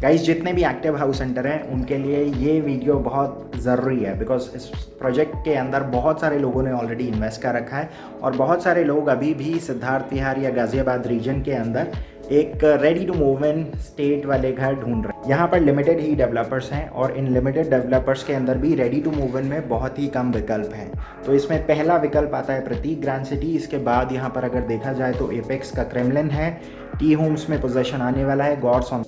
Guys जितने भी active house centre हैं उनके लिए ये वीडियो बहुत ज़रूरी है, बिकॉज इस प्रोजेक्ट के अंदर बहुत सारे लोगों ने ऑलरेडी इन्वेस्ट कर रखा है और बहुत सारे लोग अभी भी सिद्धार्थ विहार या गाज़ियाबाद रीजन के अंदर एक ready to move in state वाले घर ढूंढ रहे हैं। यहाँ पर लिमिटेड ही डेवलपर्स हैं और इन लिमिटेड डेवलपर्स के अंदर भी रेडी टू मूव इन में बहुत ही कम विकल्प हैं। तो इसमें पहला विकल्प आता है प्रतीक ग्रैंड सिटी। इसके बाद यहाँ पर अगर देखा जाए तो एपेक्स का क्रेमलिन है, टी होम्स में पोजेशन आने वाला है, गॉड्स ऑन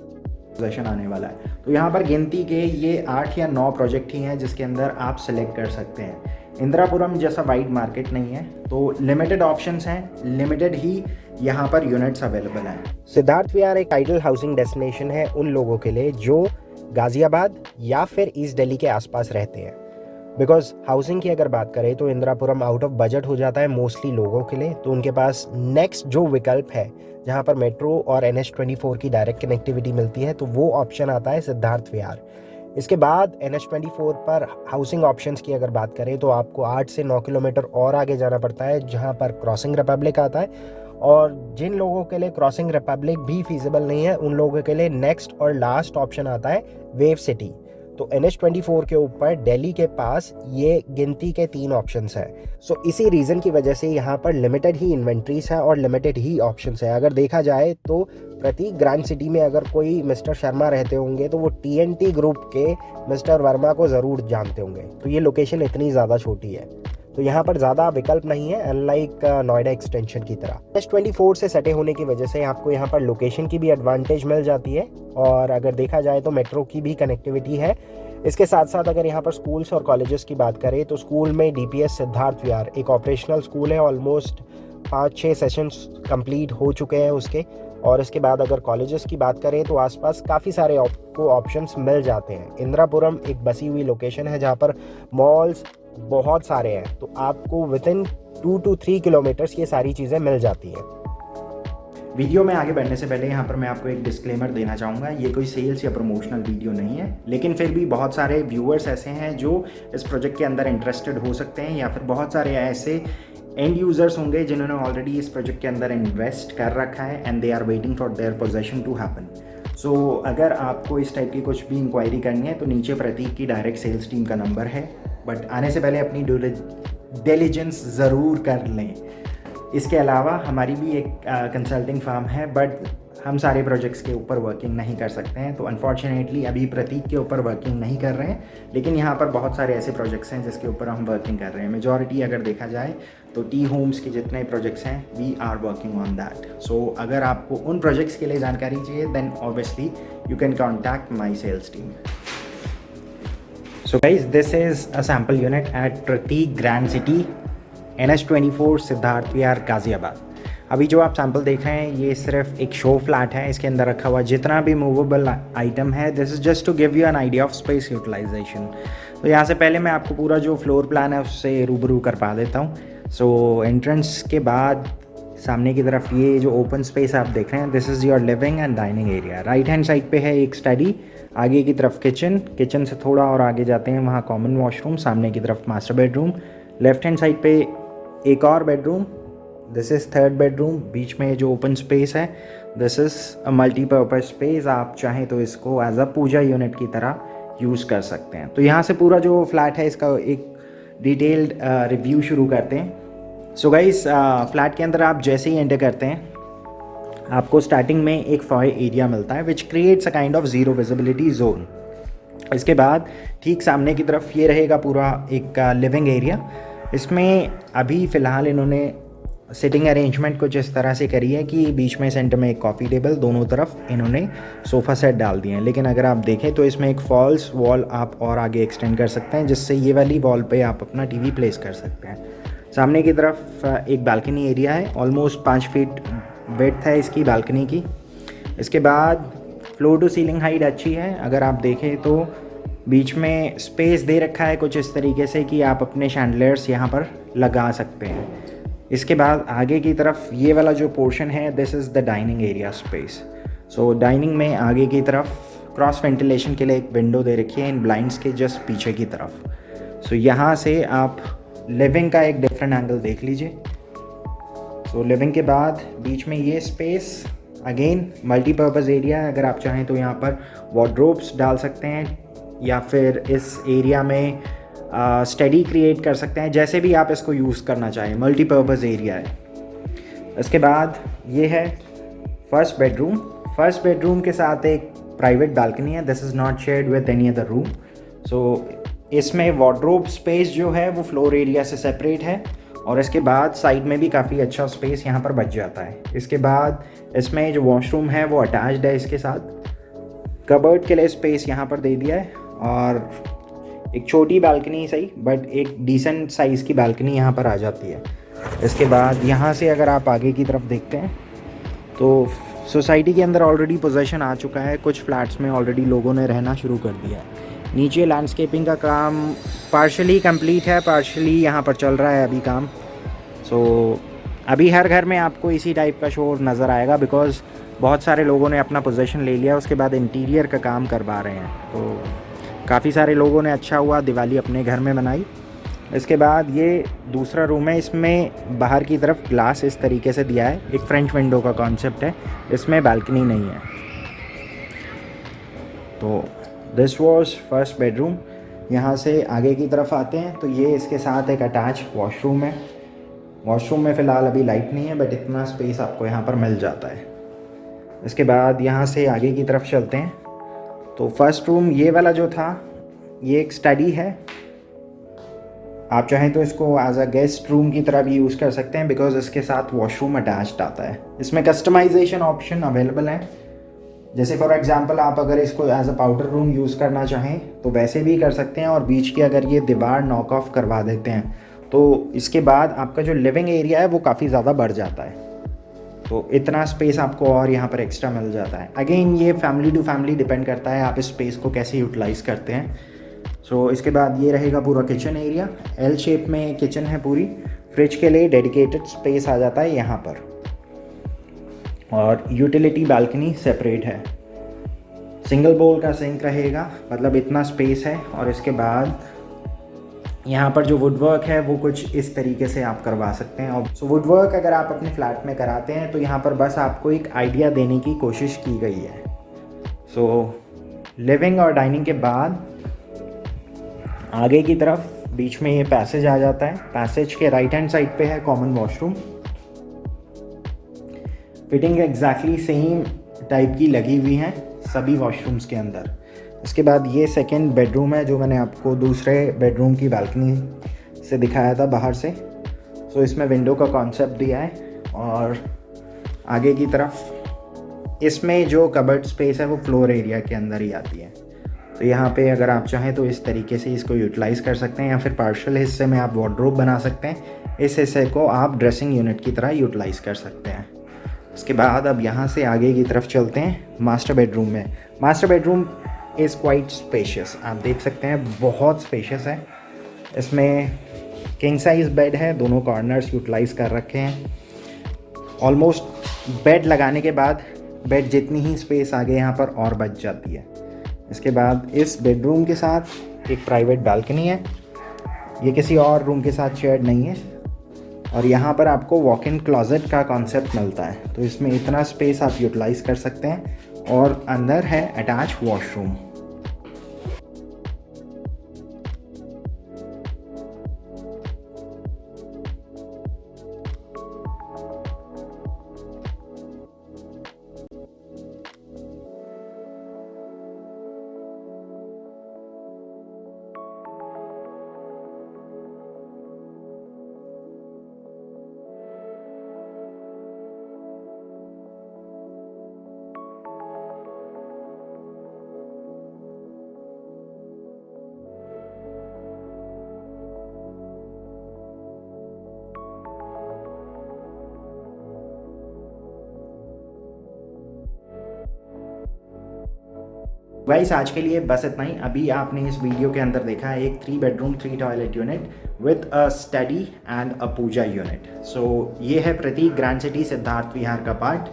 पोजेशन आने वाला है। तो यहाँ पर गिनती के ये 8 या 9 प्रोजेक्ट ही हैं जिसके अंदर आप सेलेक्ट कर सकते हैं। इंदिरापुरम जैसा वाइड मार्केट नहीं है, तो लिमिटेड ऑप्शंस हैं, लिमिटेड ही यहाँ पर यूनिट्स अवेलेबल हैं। सिद्धार्थ विहार एक आइडियल हाउसिंग डेस्टिनेशन है उन लोगों के लिए जो गाज़ियाबाद या फिर ईस्ट दिल्ली के आसपास रहते हैं। बिकॉज हाउसिंग की अगर बात करें तो इंदिरापुरम आउट ऑफ बजट हो जाता है मोस्टली लोगों के लिए। तो उनके पास नेक्स्ट जो विकल्प है जहाँ पर मेट्रो और NH24 की डायरेक्ट कनेक्टिविटी मिलती है, तो वो ऑप्शन आता है सिद्धार्थ विहार। इसके बाद NH24 पर हाउसिंग ऑप्शंस की अगर बात करें तो आपको 8 से 9 किलोमीटर और आगे जाना पड़ता है जहाँ पर क्रॉसिंग रिपब्लिक आता है। और जिन लोगों के लिए क्रॉसिंग रिपब्लिक भी फीजिबल नहीं है उन लोगों के लिए नेक्स्ट और लास्ट ऑप्शन आता है वेव सिटी। तो NH24 के ऊपर दिल्ली के पास ये गिनती के 3 ऑप्शंस हैं। सो इसी रीज़न की वजह से यहाँ पर लिमिटेड ही इन्वेंट्रीज है और लिमिटेड ही ऑप्शंस है। अगर देखा जाए तो प्रतीक ग्रैंड सिटी में अगर कोई मिस्टर शर्मा रहते होंगे तो वो TNT ग्रुप के मिस्टर वर्मा को ज़रूर जानते होंगे। तो ये लोकेशन इतनी ज़्यादा छोटी है, तो यहाँ पर ज़्यादा विकल्प नहीं है अनलाइक नोएडा एक्सटेंशन की तरह। NH24 से सटे होने की वजह से आपको यहाँ पर लोकेशन की भी एडवांटेज मिल जाती है और अगर देखा जाए तो मेट्रो की भी कनेक्टिविटी है। इसके साथ साथ अगर यहाँ पर स्कूल्स और कॉलेजेस की बात करें तो स्कूल में DPS सिद्धार्थ विहार एक ऑपरेशनल स्कूल है, ऑलमोस्ट 5-6 सेशंस कंप्लीट हो चुके हैं उसके। और इसके बाद अगर कॉलेजेस की बात करें तो आसपास काफ़ी सारे आपको ऑप्शंस मिल जाते हैं। इंदिरापुरम एक बसी हुई लोकेशन है जहाँ पर मॉल्स बहुत सारे हैं, तो आपको विदिन 2 to 3 किलोमीटर्स ये सारी चीज़ें मिल जाती हैं। वीडियो में आगे बढ़ने से पहले यहाँ पर मैं आपको एक डिस्क्लेमर देना चाहूँगा, ये कोई सेल्स या प्रमोशनल वीडियो नहीं है, लेकिन फिर भी बहुत सारे व्यूअर्स ऐसे हैं जो इस प्रोजेक्ट के अंदर इंटरेस्टेड हो सकते हैं या फिर बहुत सारे ऐसे एंड यूज़र्स होंगे जिन्होंने ऑलरेडी इस प्रोजेक्ट के अंदर इन्वेस्ट कर रखा है and they are waiting for their possession to happen. So अगर आपको इस टाइप की कुछ भी इंक्वायरी करनी है तो नीचे प्रतीक की डायरेक्ट सेल्स टीम का नंबर है, बट आने से पहले अपनी डिलिजेंस ज़रूर कर लें। इसके अलावा हमारी भी एक कंसल्टिंग फर्म है, बट हम सारे प्रोजेक्ट्स के ऊपर वर्किंग नहीं कर सकते हैं, तो अनफॉर्चुनेटली अभी प्रतीक के ऊपर वर्किंग नहीं कर रहे हैं। लेकिन यहाँ पर बहुत सारे ऐसे प्रोजेक्ट्स हैं जिसके ऊपर हम वर्किंग कर रहे हैं। मेजॉरिटी अगर देखा जाए तो टी होम्स के जितने प्रोजेक्ट्स हैं we are working on that. So अगर आपको उन प्रोजेक्ट्स के लिए जानकारी चाहिए then obviously you can contact my sales team. So guys, this is a sample unit at Prateek Grand City, NH24 Siddharth Vihar Ghaziabad. अभी जो आप सैम्पल देख रहे हैं ये सिर्फ एक शो फ्लैट है। इसके अंदर रखा हुआ जितना भी मूवेबल आइटम है, this is just to give you an idea of space utilization. तो यहाँ से पहले मैं आपको पूरा जो फ्लोर प्लान है उससे रूबरू करवा देता हूँ। सो एंट्रेंस के बाद सामने की तरफ ये जो ओपन स्पेस आप देख रहे हैं, this is your living and dining area. Right hand side पे है एक स्टडी, आगे की तरफ किचन से थोड़ा और आगे जाते हैं वहाँ कॉमन वॉशरूम, सामने की तरफ master bedroom, left hand side पे एक और bedroom, this is 3rd bedroom. बीच में जो ओपन स्पेस है this is a multipurpose space. आप चाहें तो इसको एज अ पूजा यूनिट की तरह यूज़ कर सकते हैं। तो यहाँ से पूरा जो फ्लैट है इसका एक डिटेल्ड रिव्यू शुरू करते हैं। सो गाइस, फ्लैट के अंदर आप जैसे ही एंटर करते हैं आपको स्टार्टिंग में एक फॉय एरिया मिलता है which creates a kind of zero visibility zone. इसके बाद ठीक सामने की तरफ ये रहेगा पूरा एक लिविंग एरिया। इसमें अभी फ़िलहाल इन्होंने सिटिंग अरेंजमेंट कुछ इस तरह से करी है कि बीच में सेंटर में एक कॉफ़ी टेबल, दोनों तरफ इन्होंने सोफ़ा सेट डाल दिए हैं। लेकिन अगर आप देखें तो इसमें एक फॉल्स वॉल आप और आगे एक्सटेंड कर सकते हैं जिससे ये वाली वॉल पे आप अपना टीवी प्लेस कर सकते हैं। सामने की तरफ एक बालकनी एरिया है, ऑलमोस्ट 5 फीट विड्थ है इसकी बालकनी की। इसके बाद फ्लोर टू सीलिंग हाइट अच्छी है। अगर आप देखें तो बीच में स्पेस दे रखा है कुछ इस तरीके से कि आप अपने शैंडलियर्स यहाँ पर लगा सकते हैं। इसके बाद आगे की तरफ ये वाला जो पोर्शन है this is the dining area space. So dining में आगे की तरफ क्रॉस वेंटिलेशन के लिए एक विंडो दे रखी है इन ब्लाइंड्स के जस्ट पीछे की तरफ। सो यहाँ से आप लिविंग का एक डिफरेंट एंगल देख लीजिए। सो लिविंग के बाद बीच में ये स्पेस, अगेन मल्टीपर्पज़ एरिया है, अगर आप चाहें तो यहाँ पर वार्डरोब्स डाल सकते हैं या फिर इस एरिया में स्टडी क्रिएट कर सकते हैं, जैसे भी आप इसको यूज़ करना चाहें, मल्टीपर्पज़ एरिया है। इसके बाद ये है फर्स्ट बेडरूम। फर्स्ट बेडरूम के साथ एक प्राइवेट बालकनी है, this is not shared with any other room. So इसमें वार्डरोब स्पेस जो है वो फ्लोर एरिया से सेपरेट है और इसके बाद साइड में भी काफ़ी अच्छा स्पेस यहाँ पर बच जाता है। इसके बाद इसमें जो वॉशरूम है वो अटैच्ड है, इसके साथ कबर्ड के लिए स्पेस यहाँ पर दे दिया है और एक छोटी बालकनी सही बट एक डिसेंट साइज़ की बालकनी यहाँ पर आ जाती है। इसके बाद यहाँ से अगर आप आगे की तरफ देखते हैं तो सोसाइटी के अंदर ऑलरेडी पोजेसन आ चुका है, कुछ फ्लैट्स में ऑलरेडी लोगों ने रहना शुरू कर दिया है। नीचे लैंडस्केपिंग का काम पार्शली कंप्लीट है, पार्शली यहाँ पर चल रहा है अभी काम। सो अभी हर घर में आपको इसी टाइप का शोर नज़र आएगा बिकॉज़ बहुत सारे लोगों ने अपना पोजीशन ले लिया, उसके बाद इंटीरियर का काम करवा रहे हैं। तो काफ़ी सारे लोगों ने अच्छा हुआ दिवाली अपने घर में मनाई। इसके बाद ये दूसरा रूम है, इसमें बाहर की तरफ ग्लास इस तरीके से दिया है, एक फ्रेंच विंडो का कॉन्सेप्ट है, इसमें बालकनी नहीं है। तो दिस वॉज फर्स्ट बेडरूम। यहाँ से आगे की तरफ आते हैं तो ये इसके साथ एक अटैच वॉशरूम है। वॉशरूम में फ़िलहाल अभी लाइट नहीं है बट इतना स्पेस आपको यहाँ पर मिल जाता है। इसके बाद यहाँ से आगे की तरफ चलते हैं तो फर्स्ट रूम ये वाला जो था ये एक स्टडी है, आप चाहें तो इसको एज अ गेस्ट रूम की तरह भी यूज़ कर सकते हैं बिकॉज इसके साथ वॉशरूम अटैच्ड आता है। इसमें कस्टमाइजेशन ऑप्शन अवेलेबल है, जैसे फॉर एग्जांपल आप अगर इसको as a powder room use करना चाहें तो वैसे भी कर सकते हैं और बीच की अगर ये दीवार नॉक ऑफ करवा देते हैं तो इसके बाद आपका जो लिविंग एरिया है वो काफ़ी ज़्यादा बढ़ जाता है। तो इतना स्पेस आपको और यहाँ पर एक्स्ट्रा मिल जाता है। अगेन ये फैमिली टू फैमिली डिपेंड करता है आप इस स्पेस को कैसे यूटिलाइज़ करते हैं। सो इसके बाद ये रहेगा पूरा किचन एरिया, एल शेप में किचन है पूरी। फ्रिज के लिए डेडिकेटेड स्पेस आ जाता है यहाँ पर और यूटिलिटी बालकनी सेपरेट है। सिंगल बोल का सिंक रहेगा, मतलब इतना स्पेस है। और इसके बाद यहाँ पर जो वुडवर्क है वो कुछ इस तरीके से आप करवा सकते हैं। और सो वुडवर्क अगर आप अपने फ्लैट में कराते हैं तो यहाँ पर बस आपको एक आइडिया देने की कोशिश की गई है। सो लिविंग और डाइनिंग के बाद आगे की तरफ बीच में ये पैसेज आ जाता है। पैसेज के राइट हैंड साइड पे है common washroom, fitting exactly same type की लगी हुई हैं सभी वॉशरूम्स के अंदर। इसके बाद ये सेकंड बेडरूम है जो मैंने आपको दूसरे बेडरूम की बालकनी से दिखाया था बाहर से। सो इसमें विंडो का कॉन्सेप्ट दिया है और आगे की तरफ इसमें जो कबर्ड स्पेस है वो फ्लोर एरिया के अंदर ही आती है। तो यहाँ पे अगर आप चाहें तो इस तरीके से इसको यूटिलाइज़ कर सकते हैं या फिर पार्शियल हिस्से में आप वार्डरोब बना सकते हैं, इस हिस्से को आप ड्रेसिंग यूनिट की तरह यूटिलाइज़ कर सकते हैं। इसके बाद अब यहाँ से आगे की तरफ चलते हैं मास्टर बेडरूम में। Master bedroom is quite spacious, आप देख सकते हैं बहुत स्पेशियस है। इसमें किंग साइज़ बेड है, दोनों कॉर्नर्स यूटिलाइज़ कर रखे हैं। ऑलमोस्ट बेड लगाने के बाद बेड जितनी ही स्पेस आगे यहाँ पर और बच जाती है। इसके बाद इस बेडरूम के साथ एक प्राइवेट बालकनी है, ये किसी और रूम के साथ शेयर्ड नहीं है। और यहाँ पर आपको वॉक इन क्लोजेट का कॉन्सेप्ट मिलता है, तो इसमें इतना स्पेस आप यूटिलाइज़ कर सकते हैं। और अंदर है अटैच वॉशरूम। गाइस आज के लिए बस इतना ही। अभी आपने इस वीडियो के अंदर देखा है एक 3 bedroom 3 toilet unit with a study and a puja unit. So ये है प्रतीक ग्रैंड सिटी सिद्धार्थ विहार का पार्ट।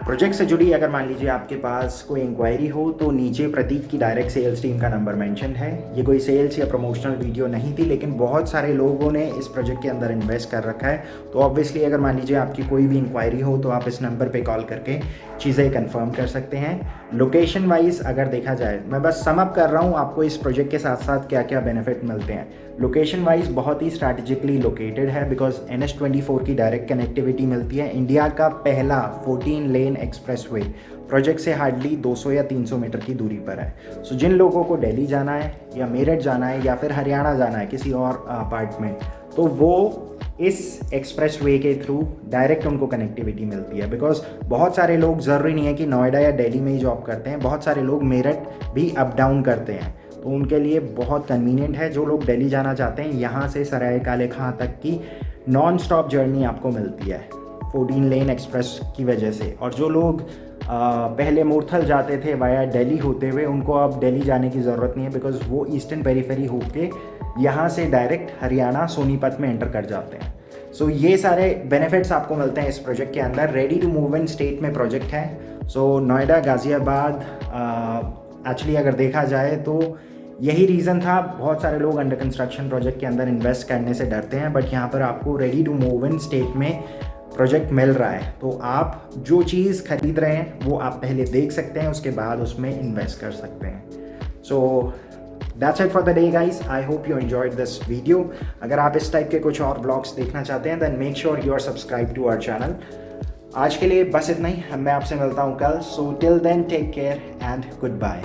प्रोजेक्ट से जुड़ी अगर मान लीजिए आपके पास कोई इंक्वायरी हो तो नीचे प्रतीक की डायरेक्ट सेल्स टीम का नंबर मेंशन है। ये कोई सेल्स या प्रमोशनल वीडियो नहीं थी, लेकिन बहुत सारे लोगों ने इस प्रोजेक्ट के अंदर इन्वेस्ट कर रखा है। तो ऑब्वियसली अगर मान लीजिए आपकी कोई भी इंक्वायरी हो तो आप इस नंबर पे कॉल करके चीज़ें कंफर्म कर सकते हैं। लोकेशन वाइज अगर देखा जाए, मैं बस सम अप कर रहा हूँ आपको इस प्रोजेक्ट के साथ साथ क्या क्या बेनिफिट मिलते हैं। लोकेशन वाइज बहुत ही स्ट्रैटेजिकली लोकेटेड है, बिकॉज NH24 की डायरेक्ट कनेक्टिविटी मिलती है। इंडिया का पहला 14 लेन एक्सप्रेसवे प्रोजेक्ट से हार्डली 200 या 300 मीटर की दूरी पर है। सो जिन लोगों को दिल्ली जाना है या मेरठ जाना है या फिर हरियाणा जाना है किसी और पार्ट में, तो वो इस एक्सप्रेसवे के थ्रू डायरेक्ट उनको कनेक्टिविटी मिलती है। बिकॉज बहुत सारे लोग, ज़रूरी नहीं है कि नोएडा या दिल्ली में ही जॉब करते हैं, बहुत सारे लोग मेरठ भी अप डाउन करते हैं, तो उनके लिए बहुत कन्वीनियंट है। जो लोग दिल्ली जाना चाहते हैं, यहाँ से सराय काले खां तक की नॉन स्टॉप जर्नी आपको मिलती है 14 लेन एक्सप्रेस की वजह से। और जो लोग पहले मूर्थल जाते थे वाया दिल्ली होते हुए, उनको अब दिल्ली जाने की ज़रूरत नहीं है, बिकॉज वो ईस्टर्न पेरीफेरी होके यहाँ से डायरेक्ट हरियाणा सोनीपत में एंटर कर जाते हैं। सो ये सारे बेनिफिट्स आपको मिलते हैं इस प्रोजेक्ट के अंदर। Ready to move in state में प्रोजेक्ट है। सो नोएडा, गाज़ियाबाद, एक्चुअली अगर देखा जाए तो यही रीज़न था, बहुत सारे लोग अंडर कंस्ट्रक्शन प्रोजेक्ट के अंदर इन्वेस्ट करने से डरते हैं, बट यहाँ पर आपको ready to move in state में प्रोजेक्ट मिल रहा है। तो आप जो चीज़ खरीद रहे हैं वो आप पहले देख सकते हैं, उसके बाद उसमें इन्वेस्ट कर सकते हैं। So that's it for the day guys. I hope you enjoyed this video. अगर आप इस टाइप के कुछ और ब्लॉग्स देखना चाहते हैं then make sure you are subscribe to our channel. आज के लिए बस इतना ही, मैं आपसे मिलता हूँ कल। So till then take care and good bye.